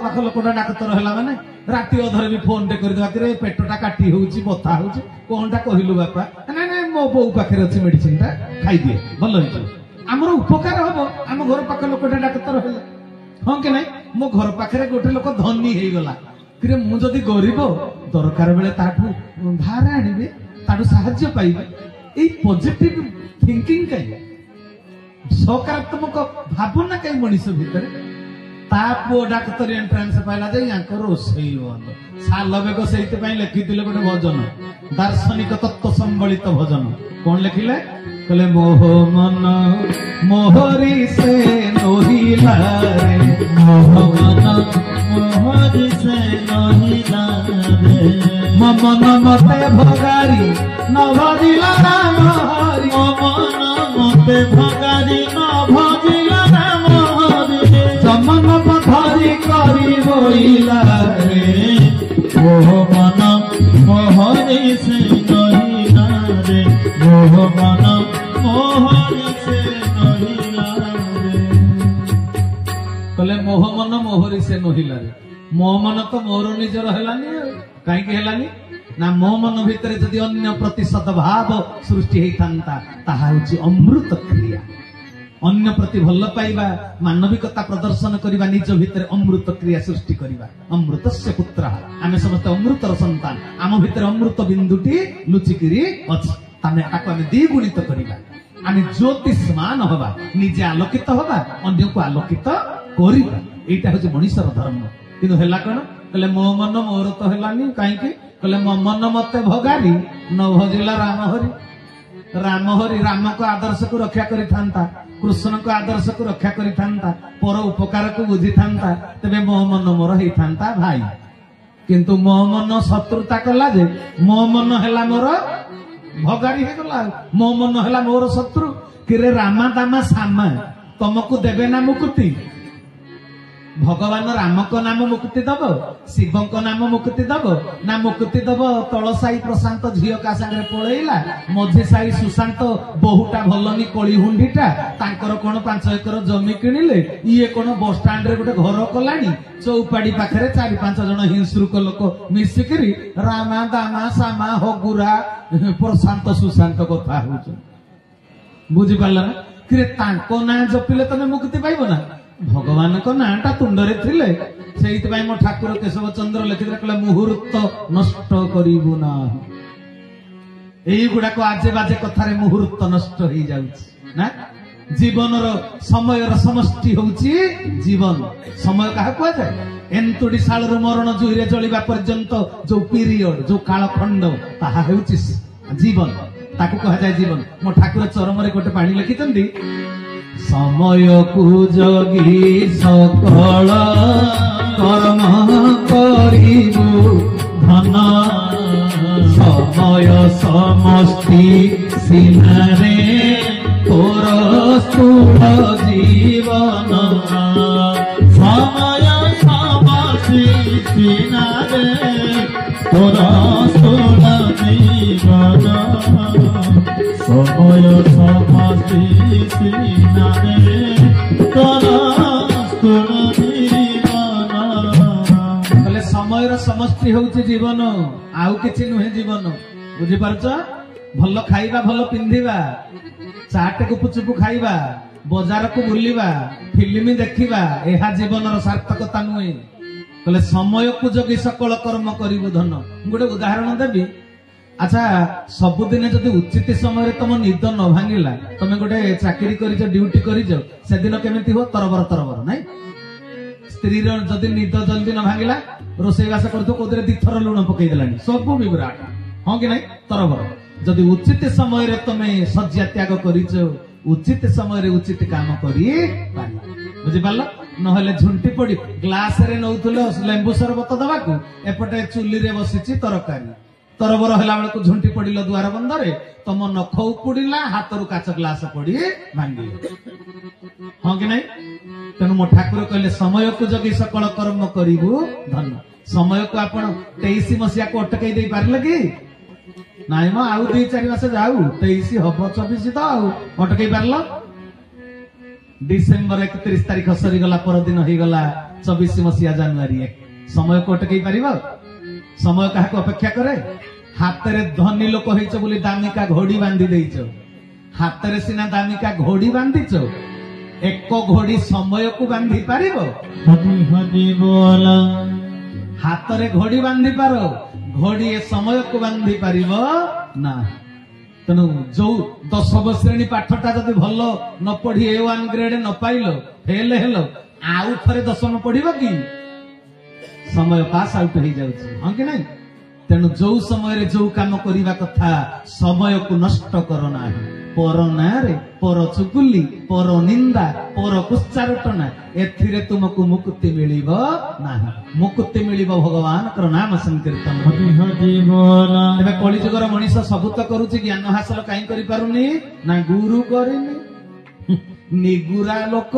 पाख लोकटा डाक्तर है माने राति अधरे भी फोन टे कर पेटटा काटी होउची बथा होउची कोनटा कहिलु बापा ना ना मो बो पाखरे अछि मेडिसिन टा खाई दिए भल होइछ हमरो उपकार हबो हम घर पाख लोकटा डाक्तर है हां के नै मो घर पाखरे गोटे लोक धनी हे गला कि मु जदी गरीब दरकार बेले ताठू धार आनिबे ताठू सहाय्य पाइबे ए पॉजिटिव थिंकिंग कई सकारात्मक भावना कई मनीष भितर ता पुओ डाक्तर एंट्रांस पाइला जे यांकर रोसई बंद साल बेग सेति पई लिखिथिले गोटे भजन दार्शनिक तत्व संबलित भजन कोन लिखिले कहले मोह मन मोहरी से नोहिला रे मोह मन मोहरी से नोहिला रे मन मते भगारी न भजिला राम हरि मन मते भगारी न भजिला राम हरि जमन पथरी करी बोइला रे मोह मन मोहरी से नोहिला रे मोह मन मोहरी से नोहिला रे कहले मोह मन मोहरी से नोहिला रे मो मन तो मोर निजर हेलानी कहीं हेलानी ना मो मन भितर जदि अन्य प्रति सद्भाव सृष्टि होता ताहा होची अमृत क्रिया अन्य प्रति भल पाइबा मानविकता प्रदर्शन करबा निज भितर अमृत क्रिया सृष्टि करबा अमृतस्य पुत्र आमे समस्त अमृतर संतान आम भितर अमृत बिंदुटी लुचिकिरी अछि तामे ताको आमे द्विगुणित करबा आमे ज्योतिषमान हवा निजे आलोकित हवा अन्य को आलोकित करबा एटा होची मनुष्यर धर्म किंतु हेला कोन कहले मो मन मोर तो हेलानी काहे कि कहले मो मन मते भगारी न भजिला राम हरि राम को आदर्श को रक्षा करि थांता कृष्ण को आदर्श को रक्षा करि थांता पर उपकार को बुझी थांता तबे मो मन मोर हेई थांता भाई किंतु मो मन शत्रुता कला जे मो मन हेला मोर भगारी हे गला मो मन हेला मोर शत्रु किरे रामा दामा सामा तुमको देबे ना मुक्ति भगवान राम को नाम मुक्ति दब शिव को नाम मुक्ति दब ना मुक्ति दब तलसाई प्रशांत झील का संगे पलैला मझे साई सुशांत बहुटा भलनी कली हुंडीटा तांकर कोन 5 एकर जमी किनिले इए कोन बस स्टैंड रे गोटे घर कलानी चौपाड़ी पाखरे 4-5 जन हिंसुक लोक मिसिकरी रामा दामा सामा हगुरा प्रशांत सुशांत कथा होछ बुझी पाला ना कि तांको ना जपिले तमे मुक्ति पाइबो ना भगवान को नाटा तुंडरे थिले सेइति भाई मो ठाकुर केशव चंद्र लिखिले कहले मुहूर्त नष्ट करिबो ना एई गुडा को आजे बाजे कथारे मुहूर्त नष्ट होई जाउछि ना जीवन रो समय रो समष्टि होउछि जीवन समय काहा को जाय एंतुडी साल रो मरण जुहिरे जळिबा पर्यंत जो पीरियड जो कालखंड ताहा होउछि जीवन ताकू कहा जाय जीवन मो ठाकुर चरम रे गोटे पाणी लिखितंदी समय को जगी सकल कर्म करिबु धन समय समष्टि सिनारे तोर स्थूल जीवन समय समष्टि सिनारे तोर स्थूल जीवन समय समष्टि सिनारे तोर स्थूल जीवन समय समष्टि होउछि जीवन आउ किछि नुहे जीवन बुझी पारछ भल खाइबा भल पिंधिबा चाट को पुचुपु खाइबा बाजार को बुलिबा फिल्म देखिबा एहा जीवनर सार्थकता नुहे कहले समय को जगी सकल कर्म करिबु धन गोटे उदाहरण देबी अच्छा सबुदिन जदि उचित समय तुम निद न भांगिला तुम गोटे चाकरी कर ड्यूटी कर से दिन केमिति हो तरबर नाई स्त्री जदि निद जल्दी न भांगिला रोसईबास कर दिथर लुण पकई देलानी सब विराट हाँ कि नहीं तरबर जदि उचित समय तुम शଯ୍या त्याग कर उचित समय उचित काम करी बुझिपार नहले झुंटी पड़ी ग्लास रे नौथुले लेंबू सरबत दबाकू एपटे चुली रे बसिची तरकारी तरबर होला बेलू झुंटी पड़िल द्वार बंदरे तुम नख उपुड़ा हाथ रू काच ग्लास पड़ी भांगी हाँ कि नहीं तेणु मो ठाकुर कहले समय को जगी सकल कर्म करिबु धन समय को आपण 23 मसीहा को अटकई दे पारले कि नाई म आउ 2-4 मास जाऊ 23 हब 24 तो आउ अटकई पारल डिसेंबर 31 तारीख सरी गला पर दिन होई गला 24 मसीहा जानुआरी 1 समय को अटकई पारिब समय काहा अपेक्षा करे हाथ रे धनी लोक होइछ बोली दामिका घोड़ी बांधी देइछ हाथ रे सिना दामिका घोड़ी बांधिछ एक घोड़ी समय को बांधी पारिब हाथ रे घोड़ी बांधी पार घोड़ी समय को बांधी पारिब ना तेणु जो 10 श्रेणी पाठटा जदि भल न पढ़ी A1 ग्रेड न पाइल फेल हेलो आउ थरे 10 पढ़िब कि समय पास आउट हो जाउछि हां कि नहीं तेणु जो समय रे जो काम करिवा कथा समय को नष्ट करो नाही पर नारे पर चुगुली पर निंदा पर कुच्चारटना एथिरे तुमको मुक्ति मिलिबो नाही मुक्ति मिलिबो भगवान कर नाम संकीर्तन एबे कली जुगर मनीष सब तो करूछि ज्ञान हासिल काई करि पारुनी ना गुरु करिनी निगुरा लोक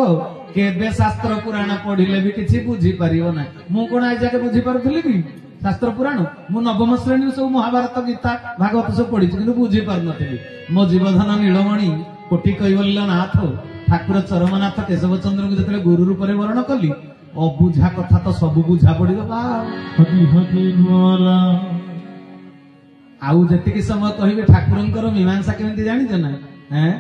केबे शास्त्र पुराण पढ़िले भी किछि बुझी परिबो ना मु कोन आज जाके बुझी पारुथली कि शास्त्र पुराण मु नवम श्रेणी सब महाभारत गीता भागवत सब पढ़ी किंतु बुझी पार नथि मो जीवधन नीलमणि कोटि कैवल्य नाथ ठाकुर चरमनाथ केशव चंद्र को जतले गुरु रूप रे वर्ण कली अबुझा कथा तो सब बुझा पड़िबो आउ जतिकी समय कहिबे ठाकुरंकर मीमांसा केमति जानि जना हैं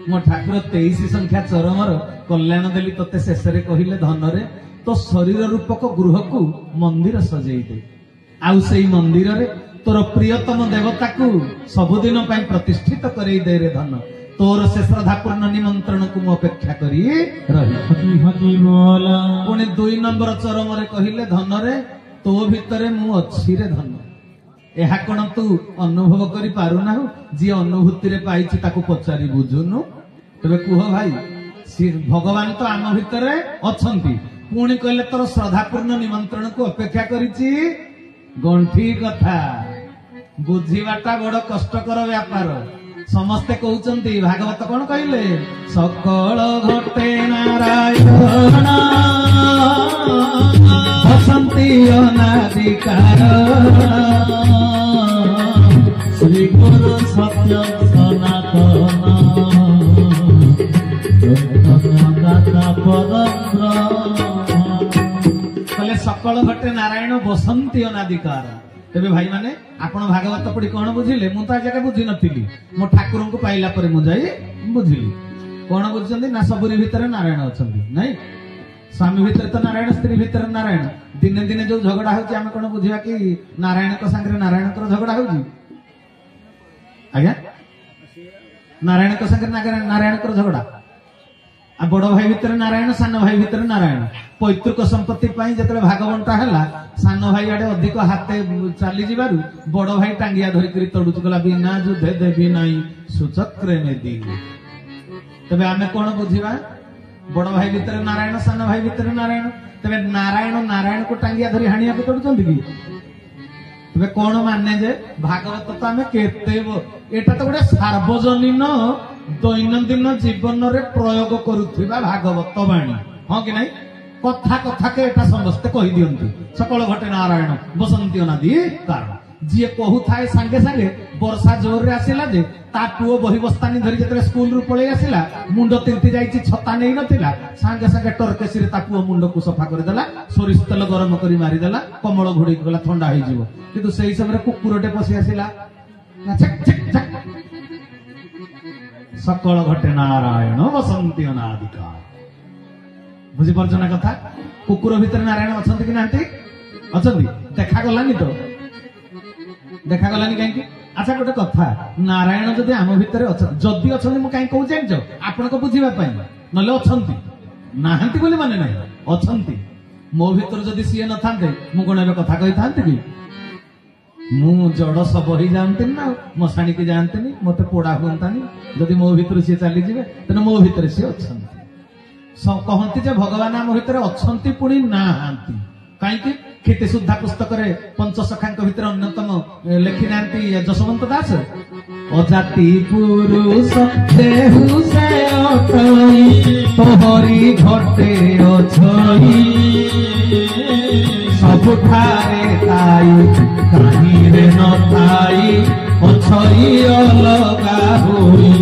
मो ठाकुर 23 संख्या चरमर कल्याण देली तते शेष रे कहिले धन रे तो शरीर रूपक गृह को मंदिर सजई दे आउ सेई मंदिर रे तोर प्रियतम देवता को सबुदिन पई प्रतिष्ठित करई दे रे धन तोर से श्रद्धापूर्ण निमंत्रण को मु अपेक्षा करी रही पुणी 2 नंबर चरम रे कहिले धन रे तो भितरे मु अछि रे धन एहा कोन तू अनुभव करी पारु ना जी अनुभूति रे पाइछि ताको पचारी बुझुनु तबे कुह भाई सी भगवान तो आम भितरे अछंती पुणी कहले तोर श्रद्धापूर्ण निमंत्रण को अपेक्षा करिछि गंठी कथा बुझीवाटा बड़ कष्टकर व्यापार समस्ते कहउचंती भागवत कोन कहले सकल घटे नारायण बसंती अनादिकार श्री गुरु सत्य सनातन कहले सकल घटे नारायण बसंती अनादिकार तेबे भाई माने आपण भागवत पढ़ी कौन बुझिले मु तो जगह बुझी नथिली मो ठाकुर को पाइला पर मु जाई बुझिली कौन बुझछंती ना सबुरी भितर नारायण अछंती नहीं स्वामी भितर तो नारायण स्त्री भितर नारायण दिने दिने जो झगड़ा होची हम कौन बुझिया कि नारायण को संगे नारायण को झगड़ा होची आज्ञा नारायण को संगे नारायण को झगड़ा आ बड़ भाई भितर नारायण सान भाई भितर नारायण पैतृक संपत्ति पाई जतले भागवंटा हला सान भाई आडे अधिक हाथे चली जिबारु बड़ भाई टांगिया धरि करी तडुच गला बिना जुधे देबी नाही सुचक्रे में दी तबे आमे कोन बुझिबा बड़ भाई भितर नारायण सान भाई भितर नारायण तबे नारायण नारायण को टांगिया धरि हानिया को तडुचंदी की तबे कोन माने जे भागवत तो आमे केते एटा तो गोटे सार्वजनीन दैनंदिन जीवन रे प्रयोग करुथिबा भागवत बाणी हां कि नहीं कथा कथा के एटा समस्त कहि दियंती सकल घटे नारायण बसंती अनादि कारण जी कहू थाए संगे संगे वर्षा जोर रे आसिला जे ता पुओ बही बस्तानी धरि जतरे स्कूल रु पळे आसिला मुंड तिंती जाईची छता नै नथिला संगे संगे टरकेसी रे ता पुओ मुंड को सफा कर देला सोरिष तेल गरम करी मारी देला कमळ घोड़ी गला ठंडा होई जीवो किंतु सेही समय कुकुरटे पसी आसिला छक छक छक सकल घटे नारायण बसंती अनादिकार बुझी पारछना कथा कुकुर भितर नारायण अछंती कि नांती अछंती देखा गलानी तो देखा गलानी काहे अच्छा गोटे कथा नारायण जदि आम भितर अछंती जदि अछंती मु काहे कहू जानजो आपण को बुझिबा पई नले अछंती नाहंती बोली माने नाही अछंती मो भितर जदि सिए न थांते मु कोन एबे कथा कहि थांती कि मु जड़ सब ही जानते ना मशाणी के जानते नहीं मत पोड़ा हुंतानी जदि मो भीतर से चली जिवे तने मो भीतर से अछंती सब कहंती जे भगवान आम भीतर अछंती पुणी नाहांती काई कि केते सुद्धा पुस्तक रे पंचसखांक भीतर अन्यतम लेखि नांती जसवंत दास अजाति पुरुष देहु से अटई तोहरी घटे अछई सबुठारे ताई कहीं रे न ताई अछई अलगा होई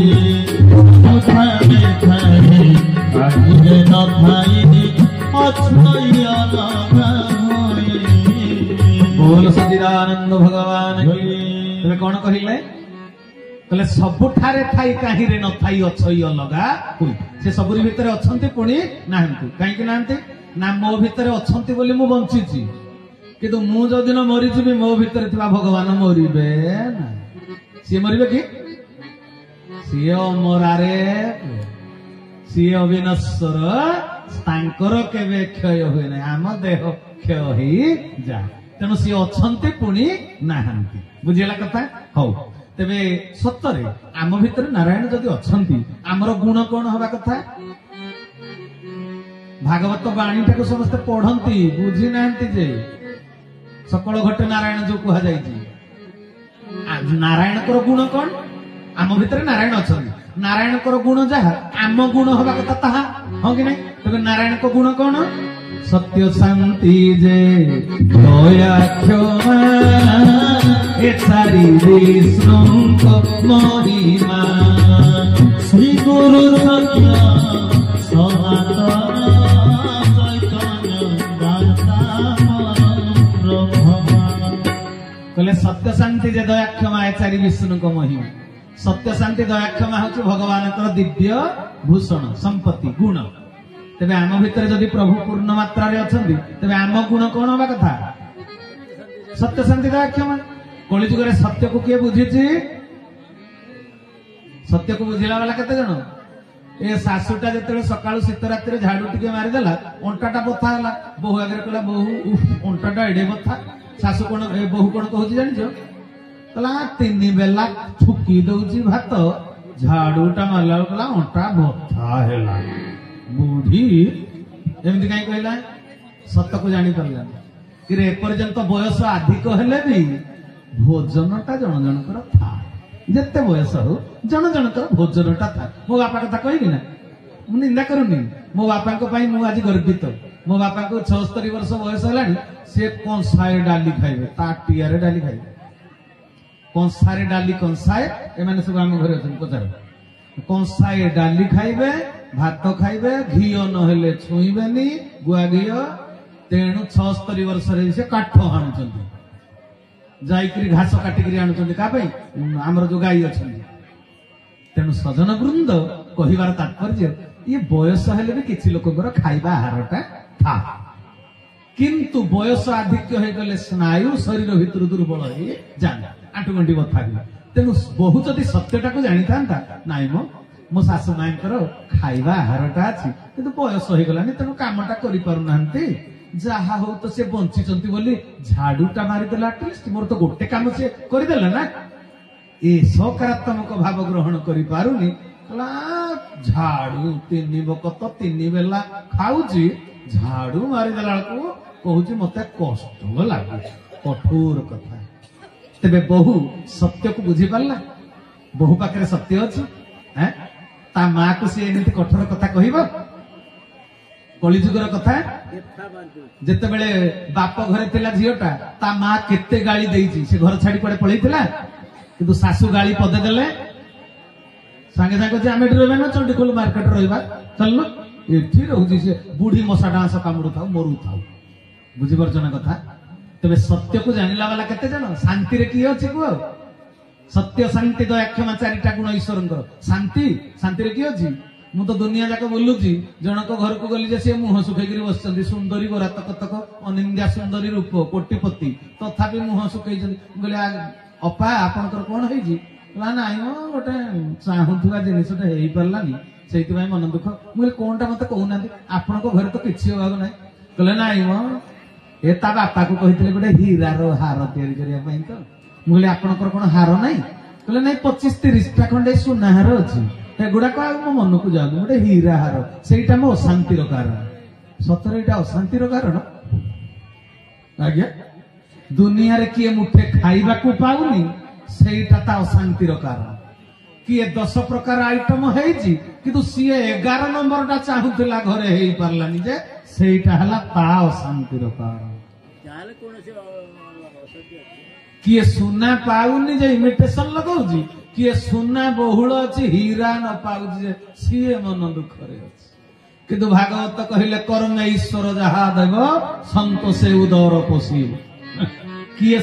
सबुठारे ताई कहीं रे न ताई बोल सच्चिदानंद भगवान तुम्हें कौन कहले कहले सबुठारे थाई काहि रे न थाई अछई अलगा हुई से सबुरी भितरे अछंती पुणी नाहंती काहे कि नाहंती ना मो भितरे अछंती बोली मु बंचिची किंतु मु जो दिन मरि जिबी मो भितरे थिबा भगवान मरिबे ना सी मरिबे कि सी अमरारे सी अविनश्वर तांकर केबे क्षय हुए ना आम देह क्षय ही जा तेणु सी अछंती पुणी नाहंती बुझिला कथा हौ तेबे सत्तरे आम भितर नारायण जदि अछंती आमर गुण कौन हवा कथा भागवत बाणीटा को समस्त पढ़ंती बुझी नाहंती जे सकल घटे नारायण जो कहा जायछि नारायण कर गुण कौन आम भितर नारायण अछंती नारायण कर गुण जहा आम गुण हवा कथा ताहा हो कि नहीं तेबे नारायण को गुण कौन सत्य शांति जे दया क्षमा ए सारी विष्णु को महिमा श्री गुरु सत्य सनातन कहले सत्य शांति जे दया क्षमा ए सारी विष्णु को महिमा सत्य शांति दया क्षमा हूँ भगवान दिव्य भूषण संपत्ति गुण तेबे आम भितर जदि प्रभु पूर्ण मात्रा रे अछंती तेबे आम गुण कौन हवा कथा सत्य शांति दया क्षमा कलि जुग सत्य को किए बुझीची सत्य को बुझिला वाला केते जण ए सासुटा जते सकाळु शीत रात्रि झाड़ू टिके मारिदेला अंटाटा बथा हला बहु आगे कहला बहु अंटाटा एडे बथा सासु कोन बहु कोन कहूची जानिछो कहला 3 बेला छुकी दउची भात झाड़ूटा मारला कहला अंटा बथा हेला बुढ़ी एमती कहीं कहला सत्य को जानी पारा कि एपर्यंत बयस अधिक हेले भी भोजनटा जन जनकर था जिते बयस हो जन जनकर भोजनटा था मो बापा कथा कहबी ना मु निंदा करूनी मो बापा मु आज गर्वित मो बापा को 76 वर्ष बयस है सी कंसाए डाली खाइबे ताटिया डाली खाइबे कंसारे डाली कंसाए एमाने सब आम घर पचार कंसाए डाली खाइबे भात खाइबे घीओ नहेले छुईबेनी गुआ घीओ तेणु 76 वर्ष से काठ आणुचंती जाइकरी घास काटिकरी आणुचंती का पई हमर जो गाई अछंती तेणु सजन वृंद कहिबार तात्पर्य ये बयस हेले भी किछि लोककर खाइबा आहारटा था किंतु बयस अधिक हो गले स्नायु शरीर भितर दुर्बल हे जाना आंटुगंटी बथा तेणु बहु जदि सत्यटा को जानी था नाई मो शाशु माईंकर खाइबा आहारटा अछि किंतु बयस हो गलानी तेणु कामटा करि पारु नाहंती जहा हो तो से बंचिचंती बोली झाड़ूटा मारिदेला एटलिस्ट मोर तो गोटे काम से करदेला ना ए सकारात्मक भाव ग्रहण करि पारुनी कला झाड़ू 3 बकत 3 बेला खाऊची झाड़ू मारिदेला को कहूची मते कष्ट लागु कठोर कथा तेबे बहु सत्य को बुझी पारला बहु पाखरे सत्य अछि हैं ता मां को से एमती कठोर कथा कहबो कलिजुगर कथा जेते बेले बाप घरे थिला झियोटा ता मां केते गाली देइची से घर छाड़ी पड़े पळैथिला किंतु सासू गाली पदे देले संगे संगे जे आमे रहबे ना चंडीखोल मार्केट रहबा चलनो एठी रहउची से बूढ़ी मशा डांस कामुडु थाउ मरु थाउ बुझी परछना कथा तबे सत्य को जानिला वाला केते जण शांति रे की अछि को सत्य शांति दया क्षमा चारिटा गुण ईश्वरंकर शांति शांति रे की अछि मु तो दुनिया जाक बोलुची जनक घर को गली जे से मुह सुखैगिरी बसचंदी सुंदरी गोरा तक तक अनिंद्या सुंदरी रूप कोटिपति तथापि मुह सुखैचंदी बोले अपा आपनकर कोन हेजी ला नाइ मो गोटे चाहुथुवा जिनिसटा हेई परलानी सेति भाई मन दुख मु कोनटा मते कहउनांती आपनको घर तो किछि होबागो नै कहले नाइ मो ए ता बापा को कहितले गोटे हीरा रो हार तयारी करिया पई तो मु कहले आपनकर कोन हार नै कहले नै 25-30 टा खंडे सोना हार अछि एगुड़ा को मो मन को जाऊ गोटे हीरा हार सेटा मो अशांतिर कारण सतरे एटा अशांतिर कारण आज्ञा दुनिया रे किए मुठे खाइबा को पाउनी सेटा ता अशांतिर कारण किए 10 प्रकार आइटम हेजी किंतु सीए 11 नंबर टा चाहुतला घरे हेई परलानी जे सेटा हला ता अशांतिर कारण जाले कोन से किए सुना पाउनी जे इमिटेशन लगाउजी किए सुना बहुल अच्छी हीरा न पाउजी सीए मन दुख रे अच्छी किंतु भागवत कहले कर्मे ईश्वर जहा देव संतोषे उदर पोषिब किए